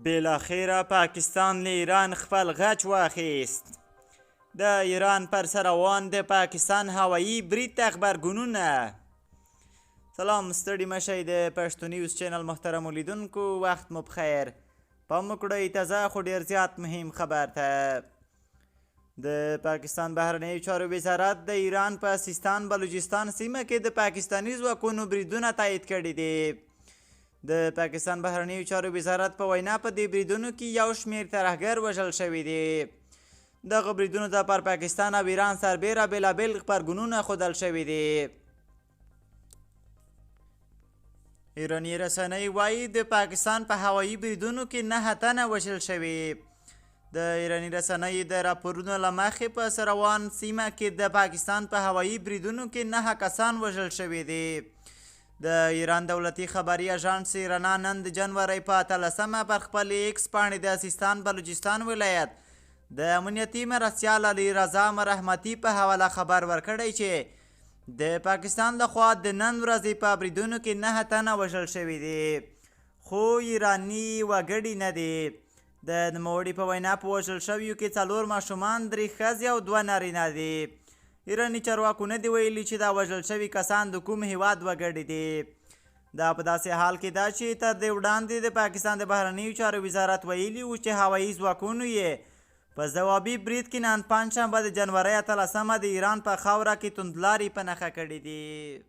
بالاخره پاکستان له ایران خپل غچ واخیست. د ایران پر سر روان د پاکستان هوایي برید ته غبرګونونه. سلام، ستړي مشئ د پښتو نیوز چینل محترمو لیدونکو، وخت مو بخیر. پام وکړئ تازه خو ډېر زیات مهم خبر ته. د پاکستان بهرنیو چارو وزارت د ایران په سیستان بلوچستان سیمه کې د پاکستاني ځواکونو بریدونه تایید کړي دي. د پاکستان بهرنیو چارو وزارت په وینا په دې بریدونو کې یو شمېر ترهګر وژل شوي دي. دغه بریدونو ته پر پاکستان او ایران سربیره بېلابېل غبرګونونه ښودل شوي دي. ایراني رسنۍ وایي د پاکستان په هوایي بریدونو کې 9 تنه وژل شوي. د ایراني رسنیو د راپورونو له مخې په سروان سیمه کې د پاکستان په هوایي بریدونو کې 9 کسان وژل شوي دي. د ایران دولتي خبري اژانس رنا نن د جنوري په 13 پر خپل ایکس پاڼې د سیستان بلوچستان ولایت د امنیتي مرستیال علي رضا مرحمتي په حواله خبر ورکړی چې د پاکستان لخوا د نن ورځې په بریدونو کې 9 تنه وژل شوي دي، خو ایراني وګړي نه دي. د نوموړي په وینا په وژل شویو کې 4 ماشومان، 3 ښځې او 2 نارینه دي. ایراني چارواکو نه دي ویلي چې دا وژل شوي کسان د کوم هیواد وګړي دي. دا په داسې حال کې ده چې تر دې وړاندې د پاکستان د بهرنیو چارو وزارت ویلي و چې هوایي ځواکونو یې په ځوابي برید کې نن پنجشنبه د جنوري 13 د ایران په خاوره کې توندلاري په نښه کړي دي.